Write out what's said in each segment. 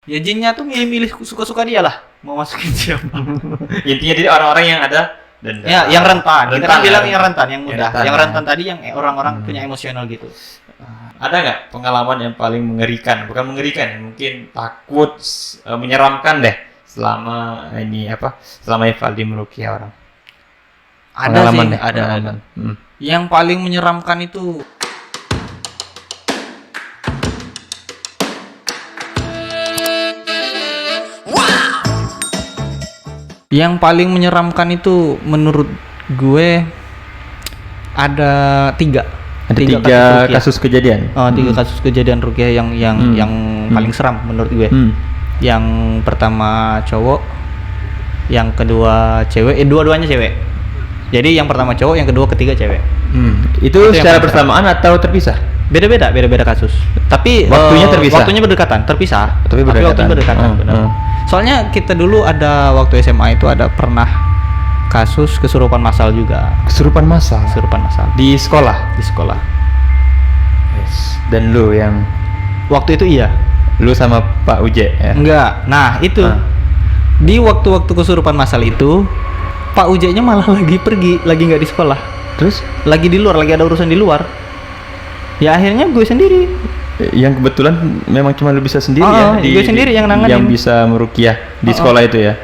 Ya jinnya tuh milih-milih suka-suka dia lah. Mau masukin siapa? Intinya jadi orang-orang yang ada dendam. Ya, yang rentan. Kita kan bilang yang rentan, yang mudah. rentan, Yang ya. rentan tadi yang orang-orang punya emosional gitu. Ada nggak pengalaman yang paling mengerikan? Bukan mengerikan, mungkin takut, menyeramkan deh selama ini selama Evaldi meruqyah orang. Ada Pengalaman sih, deh, ada. pengalaman. Yang paling menyeramkan itu Yang paling menyeramkan itu menurut gue ada tiga. Ada tiga kasus kejadian. Tiga kasus kejadian ruqyah yang paling seram menurut gue. Yang pertama cowok, yang kedua cewek, dua-duanya cewek. Jadi yang pertama cowok, yang kedua, ketiga cewek. Itu secara bersamaan atau terpisah? Beda-beda kasus. Tapi waktunya terpisah. Waktunya berdekatan, terpisah. Tapi waktunya berdekatan, benar. Soalnya kita dulu ada waktu SMA itu ada pernah kasus kesurupan massal juga. Kesurupan massal. Kesurupan massal Di sekolah. di sekolah. Yes. Dan lu yang Waktu itu iya. lu sama Pak Uje ya? Enggak. Nah, itu. Di waktu-waktu kesurupan massal itu Pak Uje-nya malah lagi pergi, lagi nggak di sekolah. Terus Lagi di luar, lagi ada urusan di luar. Ya akhirnya gue sendiri. yang kebetulan memang cuma lu bisa sendiri ya? Gue sendiri yang nanganin. Yang bisa meruqyah di sekolah itu ya?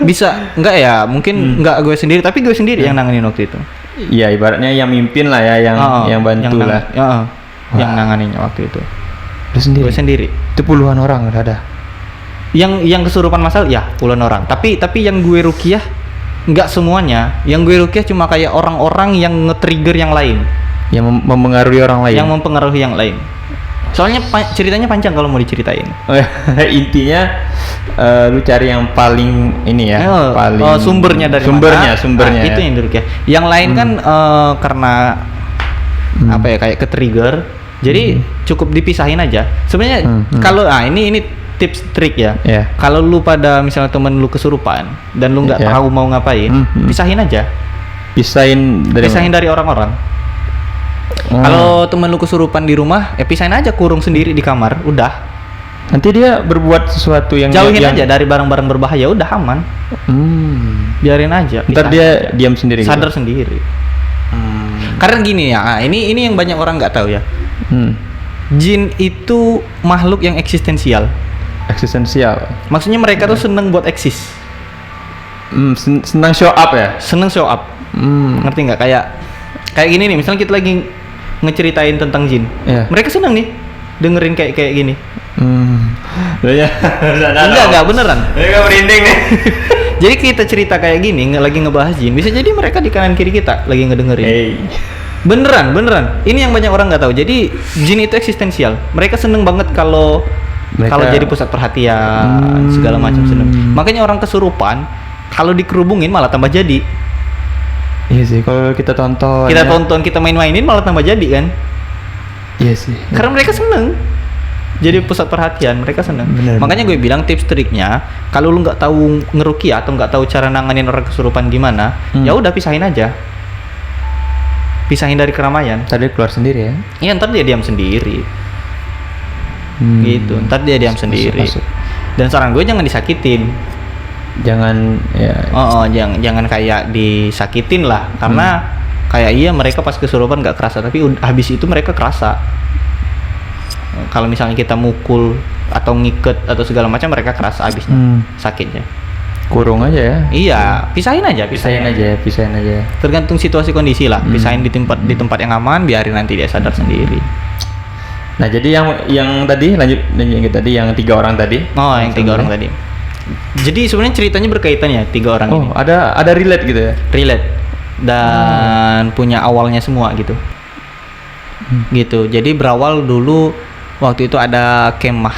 Bisa, enggak ya, mungkin enggak gue sendiri, tapi gue sendiri yang nanganin waktu itu. Iya, ibaratnya yang mimpin lah ya, yang bantu lah. Yang nanganinnya waktu itu. Lu sendiri? Gue sendiri. Itu puluhan orang ada. Yang kesurupan massal ya puluhan orang. Tapi yang gue ruqyah enggak semuanya. Yang gue ruqyah cuma kayak orang-orang yang nge-trigger yang lain. Yang mempengaruhi orang lain. Yang mempengaruhi yang lain. Soalnya ceritanya panjang kalau mau diceritain. Intinya lu cari yang paling ini ya, paling sumbernya dari sumbernya. Nah, itu yang diruqyah. Yang lain kan karena apa ya, kayak ke-trigger. Jadi cukup dipisahin aja. Sebenarnya kalau ini tips trik ya. Kalau lu pada misalnya temen lu kesurupan dan lu nggak tahu mau ngapain, pisahin aja. Pisahin dari orang-orang. Kalau temen lu kesurupan di rumah, pisahin aja, kurung sendiri di kamar, udah. Nanti dia berbuat sesuatu yang jauhin aja dari barang-barang berbahaya, udah aman. Biarin aja. Ntar dia diam sendiri. Sadar gitu? Sendiri. Karena gini ya, ini yang banyak orang nggak tahu ya. Jin itu makhluk yang eksistensial. Eksistensial. Maksudnya mereka tuh seneng buat eksis. Senang show up ya? Seneng show up. Ngerti nggak? Kayak gini nih, misalnya kita lagi ngeceritain tentang jin. Mereka seneng nih dengerin kayak gini. Enggak beneran. Mereka merinding nih. Jadi kita cerita kayak gini, lagi ngebahas jin, bisa jadi mereka di kanan kiri kita lagi ngedengerin. Beneran. Ini yang banyak orang nggak tahu. Jadi jin itu eksistensial. Mereka seneng banget kalau jadi pusat perhatian, segala macam seneng. Makanya orang kesurupan kalau dikerubungin malah tambah jadi. Iya sih, kalau kita tonton, kita main-mainin malah tambah jadi kan? Iya sih. Karena mereka seneng jadi pusat perhatian, mereka seneng. Makanya gue bilang tips triknya, kalau lu nggak tahu ngeruqyah atau nggak tahu cara nanganin orang kesurupan gimana, ya udah pisahin aja. Pisahin dari keramaian. Tadi keluar sendiri ya? Iya, ntar dia diam sendiri. Gitu, ntar dia diam sendiri. Dan saran gue jangan disakitin. Jangan jangan kayak disakitin lah, karena kayak mereka pas kesurupan nggak kerasa, tapi habis itu mereka kerasa. Kalau misalnya kita mukul atau ngiket atau segala macam, mereka kerasa habisnya sakitnya. Kurung aja ya? Iya, pisahin aja. Tergantung situasi kondisi lah. Pisahin di tempat yang aman, biarin nanti dia sadar sendiri. Nah, jadi yang tadi lanjut tadi yang 3 orang tadi. Yang 3 orang tadi. Jadi sebenarnya ceritanya berkaitan ya 3 orang ini. Ada relate gitu ya? Relate. Dan punya awalnya semua gitu. Gitu. Jadi berawal dulu waktu itu ada kemah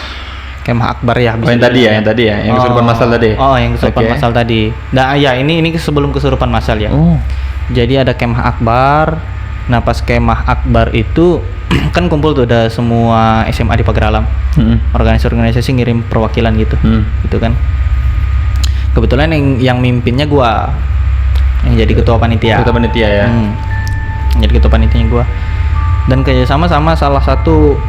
akbar ya. Yang tadi ya, yang kesurupan massal tadi. Yang kesurupan massal tadi. Nah, ya ini sebelum kesurupan massal ya. Jadi ada kemah akbar. Nah, pas kemah akbar itu kan kumpul tuh ada semua SMA di Pagar Alam. Organisasi ngirim perwakilan gitu. Gitu kan. Kebetulan yang mimpinnya gua, yang jadi ketua panitia. Ketua panitia ya. Jadi ketua panitianya gua. Dan kerjasama sama salah satu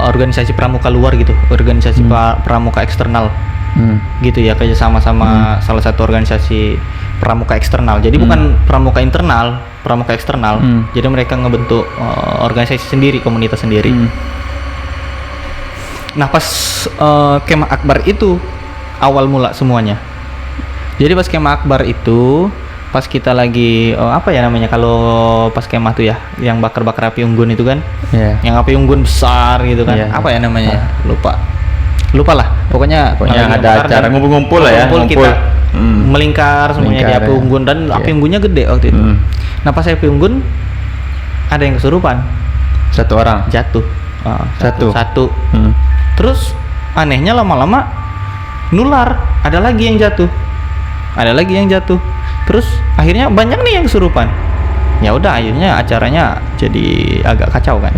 organisasi pramuka luar gitu, organisasi pramuka eksternal. Gitu ya, kayak sama salah satu organisasi pramuka eksternal. Jadi bukan pramuka internal, pramuka eksternal. Jadi mereka ngebentuk organisasi sendiri, komunitas sendiri. Nah pas kemah akbar itu awal mula semuanya. Jadi pas kemah akbar itu, pas kita lagi kalau pas kemah tuh ya, yang bakar api unggun itu kan, yang api unggun besar gitu kan, apa ya namanya? Lupa lah, pokoknya ada acara ngumpul lah ya, kita melingkar semuanya di api unggun, dan api unggunnya gede waktu itu. Nah pas api unggun ada yang kesurupan, satu orang jatuh, satu. Terus anehnya lama-lama nular, ada lagi yang jatuh, terus akhirnya banyak nih yang kesurupan. Ya udah, akhirnya acaranya jadi agak kacau kan,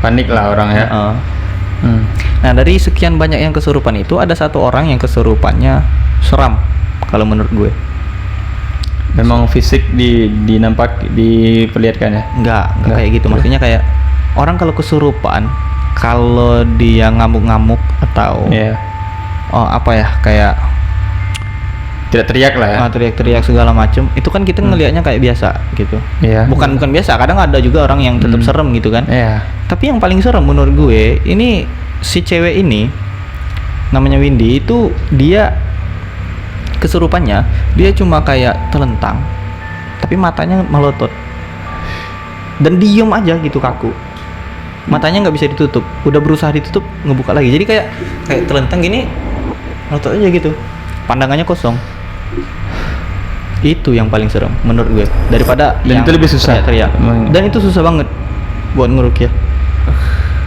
panik lah orang ya. Nah dari sekian banyak yang kesurupan itu ada satu orang yang kesurupannya seram kalau menurut gue. Memang fisik diperlihatkan ya? Enggak kayak gitu. Maksudnya kayak orang kalau kesurupan, kalau dia ngamuk-ngamuk atau kayak tidak teriak lah ya, teriak-teriak segala macem, itu kan kita ngelihatnya kayak biasa gitu. Bukan biasa, kadang ada juga orang yang tetap serem gitu kan. Tapi yang paling serem menurut gue ini si cewek ini, namanya Windy, itu dia kesurupannya dia cuma kayak telentang tapi matanya melotot dan diem aja gitu, kaku, matanya nggak bisa ditutup, udah berusaha ditutup ngebuka lagi, jadi kayak telentang gini, melotot aja gitu, pandangannya kosong. Itu yang paling serem menurut gue, daripada dan itu lebih susah teriak. Dan itu susah banget buat ngerukyah.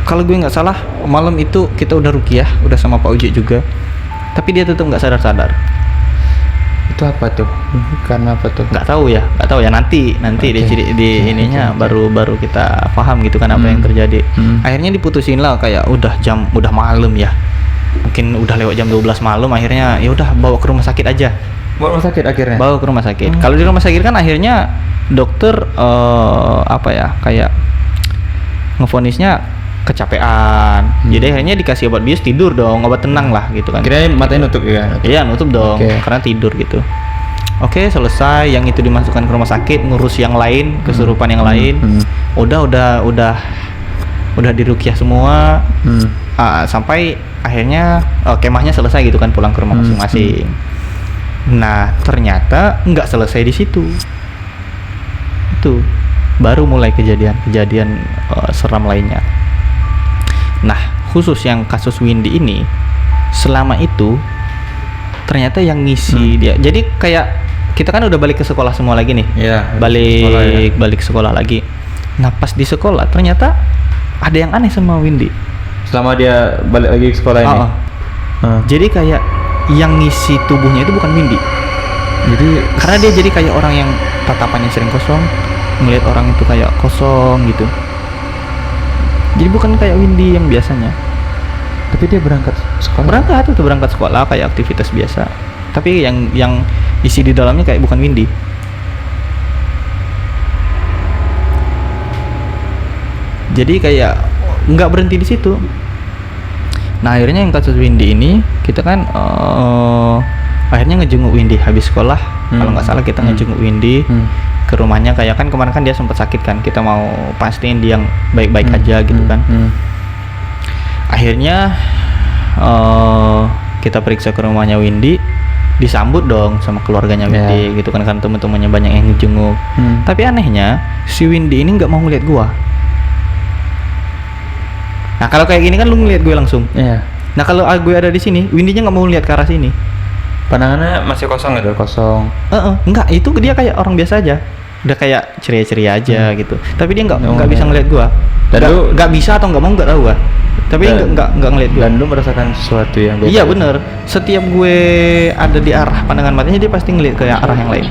Kalau gue nggak salah malam itu kita udah rukyah, udah sama Pak Uji juga, tapi dia tetap nggak sadar. Itu apa tuh? Karena apa tuh? Nggak tahu ya nanti di ininya baru kita paham gitu kan apa yang terjadi. Akhirnya diputusin lah, kayak udah malam ya, mungkin udah lewat jam 12 malam, akhirnya ya udah bawa ke rumah sakit aja. Bawa ke rumah sakit. Kalau di rumah sakit kan akhirnya dokter kayak ngevonisnya kecapean. Jadi akhirnya dikasih obat bius, tidur dong, obat tenang lah gitu kan. Kira-kira matanya nutup ya? Iya, nutup dong, karena tidur gitu. Oke, selesai, yang itu dimasukkan ke rumah sakit, ngurus yang lain, kesurupan yang lain. Udah dirukyah semua. Sampai akhirnya kemahnya selesai gitu kan, pulang ke rumah masing-masing. Nah, ternyata nggak selesai di situ. Itu baru mulai kejadian seram lainnya. Nah, khusus yang kasus Windy ini, selama itu ternyata yang ngisi dia. Jadi kayak kita kan udah balik ke sekolah semua lagi nih. Balik sekolah lagi. Nah, pas di sekolah ternyata ada yang aneh sama Windy. Selama dia balik lagi ke sekolah ini. Jadi kayak yang ngisi tubuhnya itu bukan Windy. Jadi karena dia jadi kayak orang yang tatapannya sering kosong, ngelihat orang itu kayak kosong gitu. Jadi bukan kayak Windy yang biasanya. Tapi dia berangkat sekolah kayak aktivitas biasa. Tapi yang isi di dalamnya kayak bukan Windy. Jadi kayak nggak berhenti di situ. Nah akhirnya yang kasus Windy ini kita kan akhirnya ngejenguk Windy habis sekolah. Kalau nggak salah kita ngejenguk Windy ke rumahnya, kayak kan kemarin kan dia sempat sakit kan, kita mau pastiin dia yang baik-baik aja gitu kan. Akhirnya kita periksa ke rumahnya Windy, disambut dong sama keluarganya Windy gitu kan teman-temannya banyak yang ngejenguk. Tapi anehnya si Windy ini nggak mau ngeliat gua. Nah kalau kayak gini kan lu ngeliat gue langsung. Nah kalau gue ada di sini, Windy-nya nggak mau lihat ke arah sini. Pandangannya masih kosong gitu? Kosong. Enggak, itu dia kayak orang biasa aja. Udah kayak ceria-ceria aja gitu. Tapi dia nggak bisa ngeliat gua. Dan lu nggak bisa atau nggak mau nggak tahu gua. Tapi nggak ngeliat gua. Dan lu merasakan sesuatu yang beda. Iya bener. Setiap gue ada di arah pandangan matanya, dia pasti ngeliat ke arah yang lain.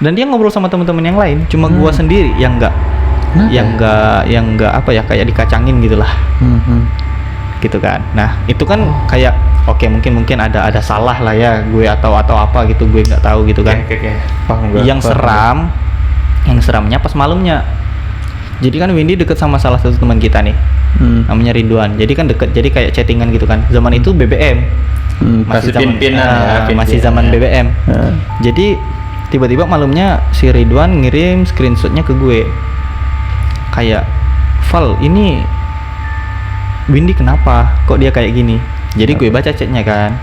Dan dia ngobrol sama teman-teman yang lain. Cuma gua sendiri yang nggak, kayak dikacangin gitulah. Gitu kan. Nah itu kan kayak oke, mungkin ada salah lah ya gue atau apa gitu, gue nggak tahu gitu kan. Paham gue. Yang seramnya pas malamnya. Jadi kan Windy deket sama salah satu teman kita nih. namanya Ridwan. Jadi kan deket, jadi kayak chattingan gitu kan. Zaman itu BBM. Masih zaman masih zaman BBM. Jadi tiba-tiba malamnya si Ridwan ngirim screenshotnya ke gue. Kayak, Val, ini Windy kenapa? Kok dia kayak gini? Jadi gue baca chatnya kan.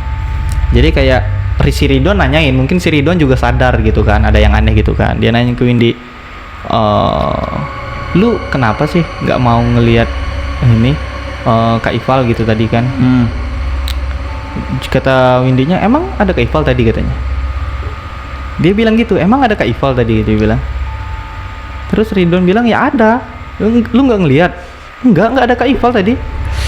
Jadi kayak si Ridwan nanyain, mungkin si Ridwan juga sadar gitu kan, ada yang aneh gitu kan. Dia nanya ke Windy, lu kenapa sih nggak mau ngelihat ini Kak Ival gitu tadi kan? Kata Windy-nya, emang ada Kak Ival tadi katanya. Dia bilang gitu, emang ada Kak Ival tadi, dia bilang. Terus Ridwan bilang, ya ada. Lu nggak ngelihat? Nggak ada Kak Ival tadi.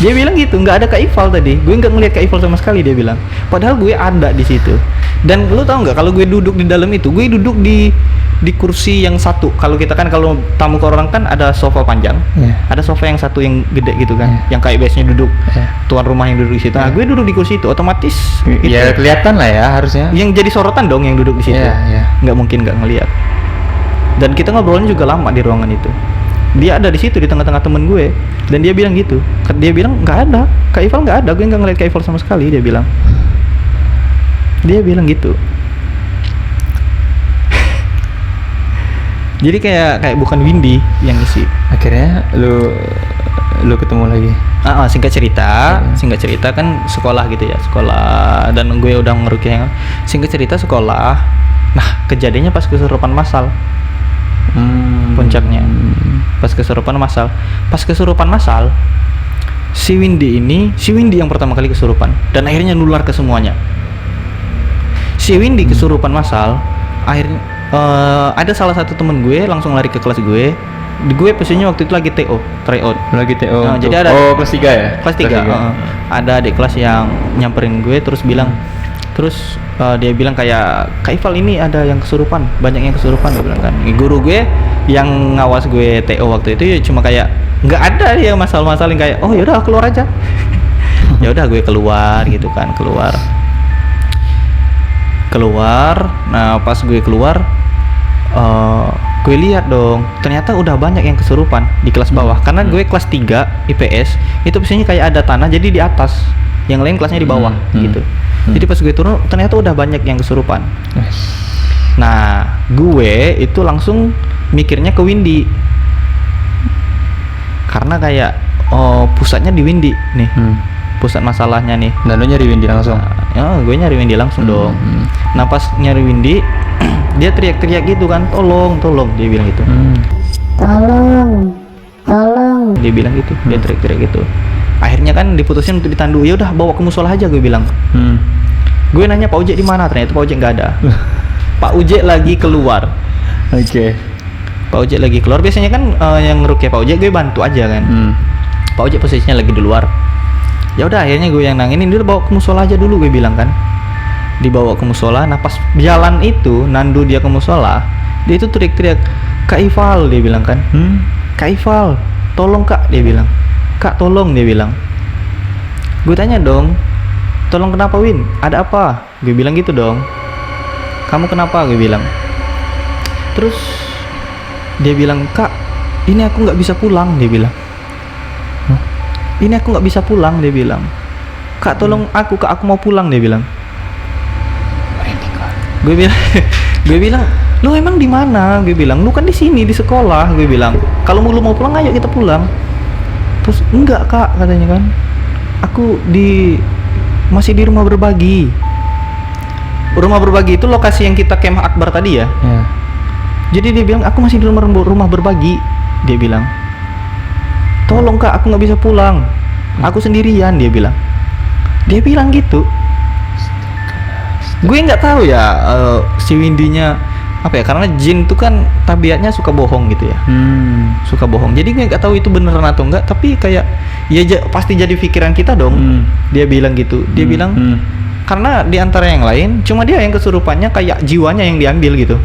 Dia bilang gitu, nggak ada Kak Ival tadi. Gue nggak ngelihat Kak Ival sama sekali, dia bilang. Padahal gue ada di situ. Dan lu tahu nggak, kalau gue duduk di dalam itu, gue duduk di kursi yang satu. Kalau kita kan kalau tamu ke orang kan ada sofa panjang, ada sofa yang satu yang gede gitu kan, yang kayak biasanya duduk tuan rumah yang duduk di situ. Nah, gue duduk di kursi itu, otomatis ya kelihatan lah ya harusnya. Yang jadi sorotan dong yang duduk di situ. Nggak mungkin nggak ngelihat. Dan kita ngobrolnya juga lama di ruangan itu. Dia ada di situ di tengah-tengah temen gue, dan dia bilang gitu. Dia bilang nggak ada, Kak Ival nggak ada, gue nggak ngeliat Kak Ival sama sekali. Dia bilang gitu. Jadi kayak bukan Windy yang isi. Akhirnya lu ketemu lagi. Singkat cerita kan sekolah gitu ya, sekolah, dan gue udah ngerukiah. Singkat cerita sekolah. Nah, kejadiannya pas kesurupan massal. Puncaknya pas kesurupan massal, si Windy yang pertama kali kesurupan dan akhirnya nular ke semuanya. Si Windy kesurupan massal, akhirnya ada salah satu temen gue langsung lari ke kelas gue. Gue posisinya waktu itu lagi tryout. Jadi ada kelas 3 ya? Kelas 3. Ada adik kelas yang nyamperin gue terus bilang, dia bilang kayak, Kak Ival ini ada yang kesurupan, banyak yang kesurupan, dia bilang kan. Guru gue yang ngawas gue TO waktu itu ya cuma kayak nggak ada ya masalah-masalah yang kayak, oh yaudah keluar aja. Ya udah gue keluar gitu kan, keluar. Nah pas gue keluar, gue lihat dong, ternyata udah banyak yang kesurupan di kelas bawah. Karena gue kelas 3 IPS itu biasanya kayak ada tanah, jadi di atas, yang lain kelasnya di bawah gitu. Jadi pas gue turun ternyata udah banyak yang kesurupan. Nah gue itu langsung mikirnya ke Windy, karena kayak pusatnya di Windy nih, pusat masalahnya nih. Dan lu nyari Windy langsung? Gue nyari Windy langsung dong. Nah pas nyari Windy dia teriak-teriak gitu kan, tolong, dia bilang gitu. Tolong, dia bilang gitu, dia teriak-teriak gitu. Akhirnya kan diputusin untuk ditandu. Ya udah bawa ke musola aja, gue bilang. Gue nanya Pak Uje di mana, ternyata Pak Uje nggak ada. Pak Uje lagi keluar. Pak Uje lagi keluar. Biasanya kan yang ngerukiah Pak Uje gue bantu aja kan. Pak Uje posisinya lagi di luar. Ya udah akhirnya gue yang nanginin, dia bawa ke musola aja dulu, gue bilang kan. Dibawa ke musola. Nah pas jalan itu nandu dia ke musola, dia itu teriak-teriak, Kak Ival, dia bilang kan. Kak Ival, tolong Kak, dia bilang. Kak tolong, dia bilang. Gue tanya dong, tolong kenapa Win? Ada apa? Gue bilang gitu dong. Kamu kenapa? Gue bilang. Terus dia bilang, Kak, ini aku nggak bisa pulang, dia bilang. Ini aku nggak bisa pulang, dia bilang. Kak tolong aku, Kak, aku mau pulang, dia bilang. Gue bilang, lu emang di mana? Gue bilang, lu kan di sini di sekolah. Gue bilang, kalau lu mau pulang ayo kita pulang. Terus enggak Kak, katanya kan, aku masih di rumah berbagi. Rumah berbagi itu lokasi yang kita kemah akbar tadi ya. Jadi dia bilang, aku masih di rumah berbagi. Dia bilang, tolong Kak, aku nggak bisa pulang, aku sendirian, dia bilang. Dia bilang gitu. Gue nggak tahu ya si Windy-nya apa ya, karena jin itu kan tabiatnya suka bohong gitu ya. Suka bohong. Jadi gue nggak tahu itu beneran atau enggak, tapi kayak ya pasti jadi pikiran kita dong. Dia bilang gitu. Dia bilang karena di antara yang lain cuma dia yang kesurupannya kayak jiwanya yang diambil gitu.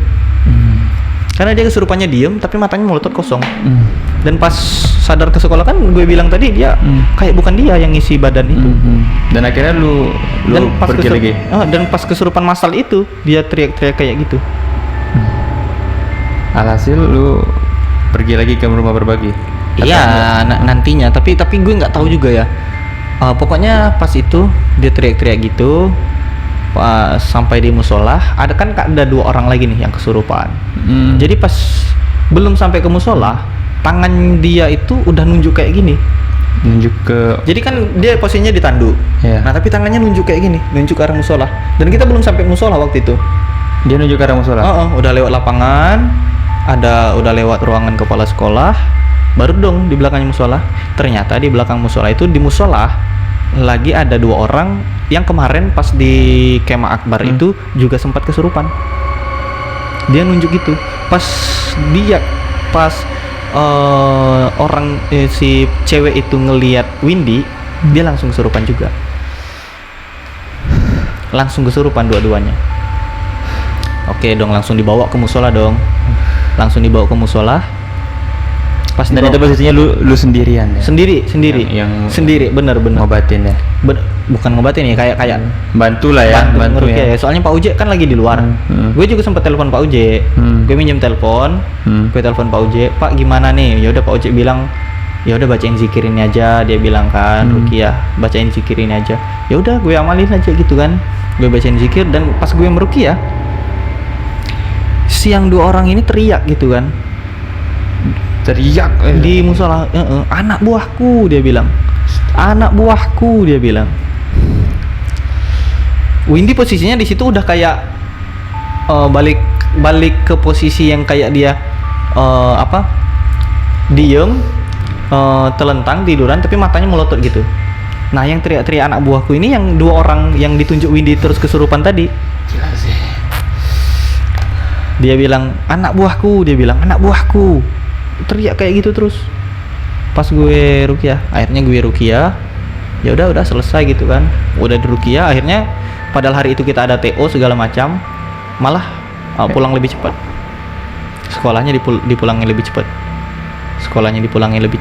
Karena dia kesurupannya diem tapi matanya melotot kosong. Dan pas sadar ke sekolah kan gue bilang tadi dia kayak bukan dia yang ngisi badan itu. Dan akhirnya lu pergi lagi. Dan pas kesurupan massal itu dia teriak-teriak kayak gitu. Alhasil lu pergi lagi ke rumah berbagi. Iya, nantinya. Tapi gue nggak tahu juga ya. Pokoknya pas itu dia teriak-teriak gitu. Pas sampai di musola, ada 2 orang lagi nih yang kesurupan. Jadi pas belum sampai ke musola, tangan dia itu udah nunjuk kayak gini. Nunjuk ke. Jadi kan dia posisinya ditanduk. Yeah. Nah, tapi tangannya nunjuk kayak gini, nunjuk ke arah musola. Dan kita belum sampai musola waktu itu. Dia nunjuk ke arah musola. Udah lewat lapangan, udah lewat ruangan kepala sekolah, baru dong di belakangnya musola. Ternyata di belakang musola itu, di musola lagi ada 2 orang yang kemarin pas di kemah akbar itu juga sempat kesurupan. Dia nunjuk itu. Pas si cewek itu ngelihat Windy, dia langsung kesurupan juga. Langsung kesurupan dua-duanya. Oke dong, langsung dibawa ke musola dong. Pas dan itu posisinya lu sendirian ya? Sendiri. Yang sendiri, bener. Ngobatin ya? Bukan ngobatin ya, kayak bantu lah ya, bantu ya. Soalnya Pak Uje kan lagi di luar. Gue juga sempat telepon Pak Uje. Gue minjem telepon. Gue telepon Pak Uje, Pak gimana nih? Ya udah, Pak Uje bilang, ya udah bacain zikir ini aja. Dia bilang kan, ruqyah, bacain zikir ini aja. Ya udah, gue amalin aja gitu kan. Gue bacain zikir, dan pas gue meruqyah, siang 2 orang ini teriak gitu kan. Di musola, anak buahku, dia bilang. Windy posisinya di situ udah kayak balik ke posisi yang kayak dia diem, telentang tiduran tapi matanya melotot gitu. Nah, yang teriak-teriak anak buahku ini yang 2 orang yang ditunjuk Windy terus kesurupan tadi. Gila sih. Dia bilang anak buahku, teriak kayak gitu terus. Pas gue ruqyah, akhirnya gue ruqyah. Ya udah selesai gitu kan. Udah di ruqyah, akhirnya padahal hari itu kita ada TO segala macam, malah pulang lebih cepat. Sekolahnya dipulangin lebih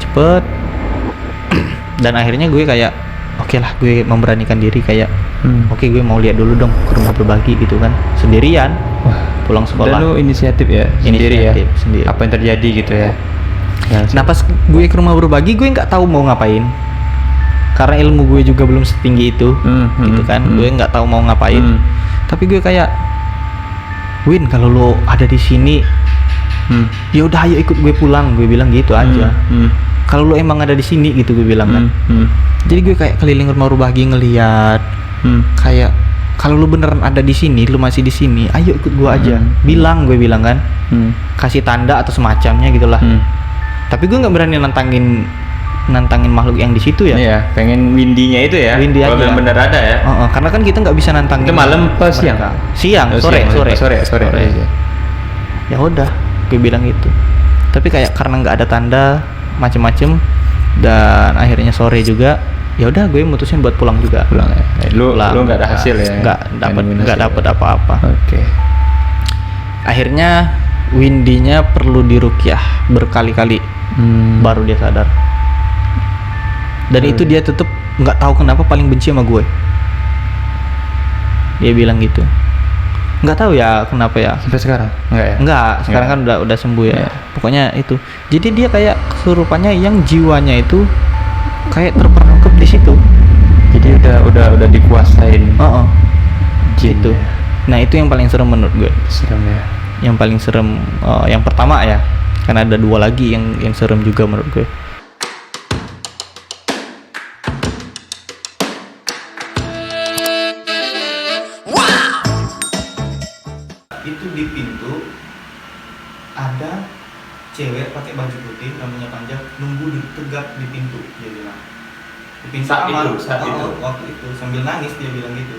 cepat. Dan akhirnya gue kayak oke lah, gue memberanikan diri kayak oke, gue mau lihat dulu dong ke rumah berbagi gitu kan, sendirian. Pulang sekolah. Dan lu inisiatif ya? Sendiri. Apa yang terjadi gitu ya? Nah, pas gue ke rumah berbagi, gue nggak tahu mau ngapain, karena ilmu gue juga belum setinggi itu, gitu kan. Gue nggak tahu mau ngapain. Tapi gue kayak, Win, kalau lo ada di sini, ya udah ayo ikut gue pulang. Gue bilang gitu aja. Kalau lo emang ada di sini gitu, gue bilang kan. Jadi gue kayak keliling rumah berbagi ngeliat, kayak kalau lu beneran ada di sini, lu masih di sini, ayo ikut gua aja. Gue bilang kan. Kasih tanda atau semacamnya gitulah. Tapi gue nggak berani nantangin makhluk yang di situ ya. Iya, pengen Windy-nya itu ya. Windy aja. Kalau bener ada ya. Karena kan kita nggak bisa nantangin. Itu malam apa siang? Sore. Ya udah, gue bilang itu. Tapi kayak karena nggak ada tanda macem-macem, dan akhirnya sore juga. Ya udah, gue mutusin buat pulang juga. Lu nggak ada hasil ya? Nggak dapet apa-apa. Oke. Akhirnya Windy-nya perlu diruqyah berkali-kali, baru dia sadar. Dan itu dia tetep nggak tahu kenapa paling benci sama gue. Dia bilang gitu. Nggak tahu ya kenapa ya. Sampai sekarang? Nggak ya? Nggak, sekarang kan udah sembuh ya. Pokoknya itu. Jadi dia kayak kesurupannya yang jiwanya itu kayak terperangkap di situ. Jadi udah dikuasain. Gitu. Nah, itu yang paling serem menurut gue. Serem ya. Yang paling serem yang pertama ya. Karena ada 2 lagi yang serem juga menurut gue. Itu di pintu ada cewek pakai baju putih, rambutnya panjang, nunggu tegak di pintu, dia bilang. Di pintu saat itu waktu itu sambil nangis dia bilang gitu.